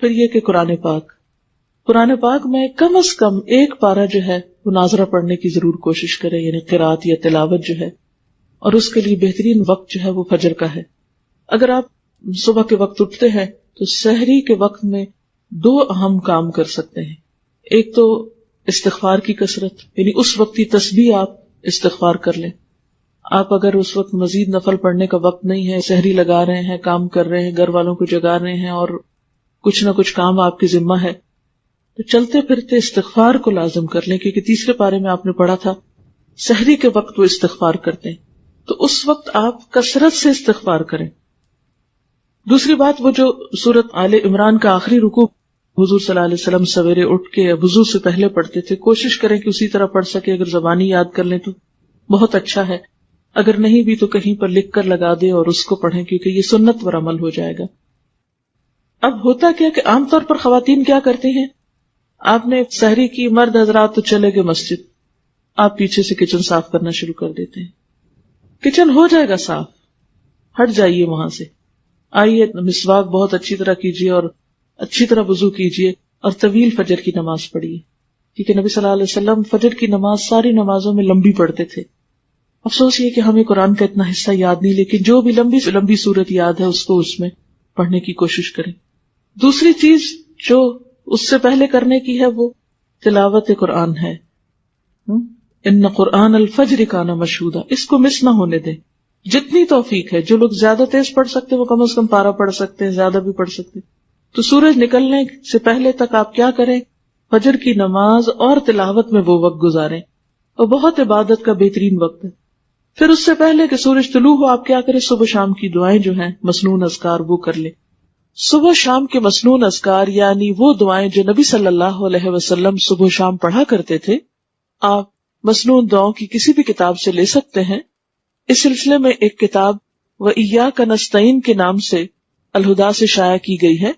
پھر یہ کہ قرآن پاک میں کم از کم ایک پارہ جو ہے وہ ناظرہ پڑھنے کی ضرور کوشش کرے، یعنی قرات یا تلاوت جو ہے، اور اس کے لیے بہترین وقت جو ہے وہ فجر کا ہے۔ اگر آپ صبح کے وقت اٹھتے ہیں تو سحری کے وقت میں 2 اہم کام کر سکتے ہیں۔ ایک تو استغفار کی کثرت، یعنی اس وقت کی تسبیح آپ استغفار کر لیں۔ آپ اگر اس وقت مزید نفل پڑھنے کا وقت نہیں ہے، سحری لگا رہے ہیں، کام کر رہے ہیں، گھر والوں کو جگا رہے ہیں اور کچھ نہ کچھ کام آپ کی ذمہ ہے، تو چلتے پھرتے استغفار کو لازم کر لیں، کیونکہ تیسرے پارے میں آپ نے پڑھا تھا سحری کے وقت وہ استغفار کرتے ہیں، تو اس وقت آپ کثرت سے استغفار کریں۔ دوسری بات، وہ جو سورۃ آل عمران کا آخری رکوع حضور صلی اللہ علیہ وسلم سویرے اٹھ کے وضو سے پہلے پڑھتے تھے، کوشش کریں کہ اسی طرح پڑھ سکے۔ اگر زبانی یاد کر لیں تو بہت اچھا ہے، اگر نہیں بھی تو کہیں پر لکھ کر لگا دیں اور اس کو پڑھیں، کیونکہ یہ سنت پر عمل ہو جائے گا۔ اب ہوتا کیا کہ عام طور پر خواتین کیا کرتی ہیں، آپ نے سحری کی، مرد حضرات تو چلے گئے مسجد، آپ پیچھے سے کچن صاف کرنا شروع کر دیتے ہیں۔ کچن ہو جائے گا صاف، ہٹ جائیے وہاں سے، آئیے مسواک بہت اچھی طرح کیجیے اور اچھی طرح وضو کیجیے اور طویل فجر کی نماز پڑھیے، کیونکہ نبی صلی اللہ علیہ وسلم فجر کی نماز ساری نمازوں میں لمبی پڑھتے تھے۔ افسوس یہ کہ ہمیں قرآن کا اتنا حصہ یاد نہیں، لیکن جو بھی لمبی سے لمبی صورت یاد ہے اس کو اس میں پڑھنے کی کوشش کریں۔ دوسری چیز جو اس سے پہلے کرنے کی ہے وہ تلاوت قرآن ہے۔ ان قرآن الفجر کان مشہودا، اس کو مس نہ ہونے دیں، جتنی توفیق ہے۔ جو لوگ زیادہ تیز پڑھ سکتے وہ کم از کم پارہ پڑھ سکتے ہیں، زیادہ بھی پڑھ سکتے، تو سورج نکلنے سے پہلے تک آپ کیا کریں، فجر کی نماز اور تلاوت میں وہ وقت گزاریں، اور بہت عبادت کا بہترین وقت ہے۔ پھر اس سے پہلے کہ سورج طلوع ہو آپ کیا کریں، صبح شام کی دعائیں جو ہیں مسنون اذکار وہ کر لیں۔ صبح شام کے مسنون اذکار یعنی وہ دعائیں جو نبی صلی اللہ علیہ وسلم صبح شام پڑھا کرتے تھے، آپ مسنون دعاؤں کی کسی بھی کتاب سے لے سکتے ہیں۔ اس سلسلے میں ایک کتاب وَإِيَّاكَ نَسْتَعِينُ کے نام سے الہدا سے شائع کی گئی ہے۔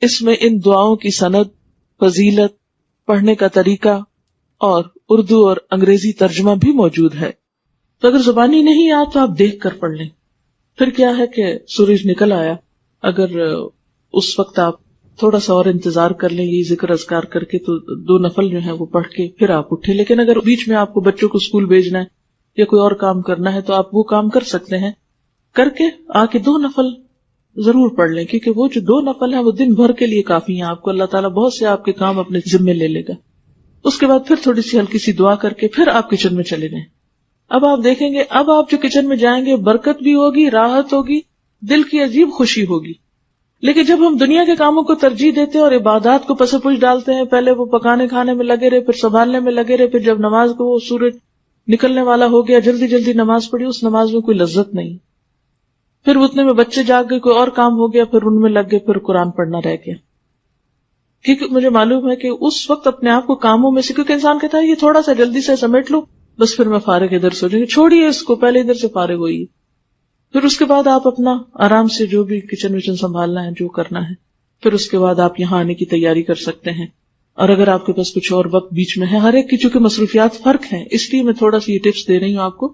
اس میں ان دعاؤں کی سند، فضیلت، پڑھنے کا طریقہ اور اردو اور انگریزی ترجمہ بھی موجود ہے، تو اگر زبانی نہیں آ تو آپ دیکھ کر پڑھ لیں۔ پھر کیا ہے کہ سورج نکل آیا، اگر اس وقت آپ تھوڑا سا اور انتظار کر لیں یہی ذکر اذکار کر کے، تو 2 نفل جو ہیں وہ پڑھ کے پھر آپ اٹھے۔ لیکن اگر بیچ میں آپ کو بچوں کو اسکول بھیجنا ہے یا کوئی اور کام کرنا ہے تو آپ وہ کام کر سکتے ہیں، کر کے آ کے 2 نفل ضرور پڑھ لیں، کیونکہ وہ جو 2 نفل ہیں وہ دن بھر کے لیے کافی ہیں، آپ کو اللہ تعالیٰ بہت سے آپ کے کام اپنے ذمے لے لے گا۔ اس کے بعد پھر تھوڑی سی ہلکی سی دعا کر کے پھر آپ کچن میں چلے جائیں۔ اب آپ دیکھیں گے، اب آپ جو کچن میں جائیں گے برکت بھی ہوگی، راحت ہوگی، دل کی عجیب خوشی ہوگی۔ لیکن جب ہم دنیا کے کاموں کو ترجیح دیتے ہیں اور عبادات کو پس پش ڈالتے ہیں، پہلے وہ پکانے کھانے میں لگے رہے، پھر سنبھالنے میں لگے رہے، پھر جب نماز کو وہ سورج نکلنے والا ہو گیا جلدی جلدی نماز پڑھی، اس نماز میں کوئی لذت نہیں۔ پھر اتنے میں بچے جاگ گئے، کوئی اور کام ہو گیا، پھر ان میں لگ گئے، پھر قرآن پڑھنا رہ گیا۔ کیونکہ مجھے معلوم ہے کہ اس وقت اپنے آپ کو کاموں میں سے، کیونکہ انسان کہتا ہے یہ تھوڑا سا جلدی سے سمیٹ لو بس پھر میں فارغ ادھر سے ہو جائیں گے، چھوڑیے اس کو، پہلے ادھر سے فارغ ہوئیے۔ پھر اس کے بعد آپ اپنا آرام سے جو بھی کچن وچن سنبھالنا ہے، جو کرنا ہے، پھر اس کے بعد آپ یہاں آنے کی تیاری کر سکتے ہیں۔ اور اگر آپ کے پاس کچھ اور وقت بیچ میں ہے، ہر ایک کی چونکہ مصروفیات فرق ہیں، اس لیے میں تھوڑا سا یہ ٹپس دے رہی ہوں آپ کو۔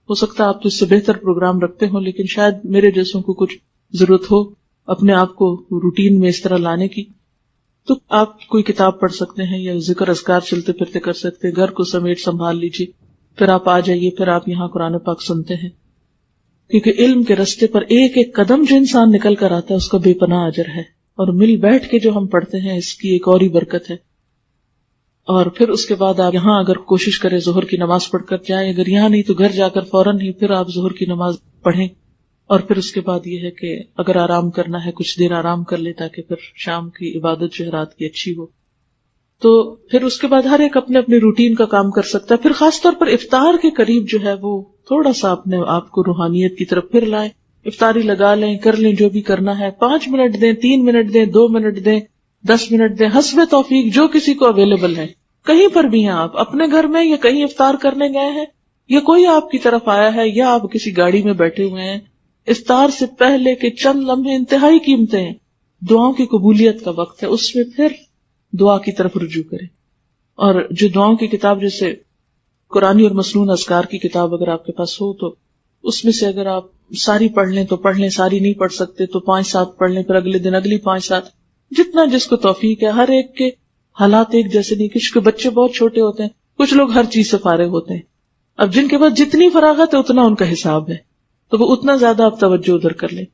ہو سکتا ہے آپ تو اس سے بہتر پروگرام رکھتے ہوں، لیکن شاید میرے جیسوں کو کچھ ضرورت ہو اپنے آپ کو روٹین میں اس طرح لانے کی، تو آپ کوئی کتاب پڑھ سکتے ہیں یا ذکر اذکار چلتے پھرتے کر سکتے ہیں، گھر کو سمیٹ سنبھال لیجیے، پھر آپ آ جائیے، پھر آپ یہاں قرآن پاک سنتے ہیں۔ کیونکہ علم کے رستے پر ایک ایک قدم جو انسان نکل کر آتا ہے اس کا بے پناہ اجر ہے، اور مل بیٹھ کے جو ہم پڑھتے ہیں اس کی ایک اور ہی برکت ہے۔ اور پھر اس کے بعد آپ یہاں اگر کوشش کریں ظہر کی نماز پڑھ کر جائیں، اگر یہاں نہیں تو گھر جا کر فوراً ہی پھر آپ ظہر کی نماز پڑھیں، اور پھر اس کے بعد یہ ہے کہ اگر آرام کرنا ہے کچھ دیر آرام کر لے تاکہ پھر شام کی عبادت جو ہے رات کی اچھی ہو۔ تو پھر اس کے بعد ہر ایک اپنے اپنے روٹین کا کام کر سکتا ہے۔ پھر خاص طور پر افطار کے قریب جو ہے وہ تھوڑا سا اپنے آپ کو روحانیت کی طرف پھر لائیں، افطاری لگا لیں، کر لیں جو بھی کرنا ہے، 5 منٹ دیں، 3 منٹ دیں، 2 منٹ دیں، 10 منٹ دیں، حسب توفیق جو کسی کو اویلیبل ہے۔ کہیں پر بھی ہیں آپ، اپنے گھر میں یا کہیں افطار کرنے گئے ہیں یا کوئی آپ کی طرف آیا ہے یا آپ کسی گاڑی میں بیٹھے ہوئے ہیں، افطار سے پہلے کے چند لمحے انتہائی قیمتی ہیں، دعاؤں کی قبولیت کا وقت ہے، اس میں پھر دعا کی طرف رجوع کریں۔ اور جو دعاؤں کی کتاب جیسے قرآنی اور مسنون اذکار کی کتاب اگر آپ کے پاس ہو تو اس میں سے اگر آپ ساری پڑھ لیں تو پڑھ لیں، ساری نہیں پڑھ سکتے تو 5-7 پڑھ لیں، پھر اگلے دن اگلی 5-7، جتنا جس کو توفیق ہے. ہر ایک کے حالات ایک جیسے نہیں، کچھ کے بچے بہت چھوٹے ہوتے ہیں، کچھ لوگ ہر چیز سے فارغ ہوتے ہیں. اب جن کے پاس جتنی فراغت ہے اتنا ان کا حساب ہے، تو وہ اتنا زیادہ آپ توجہ ادھر کر لیں.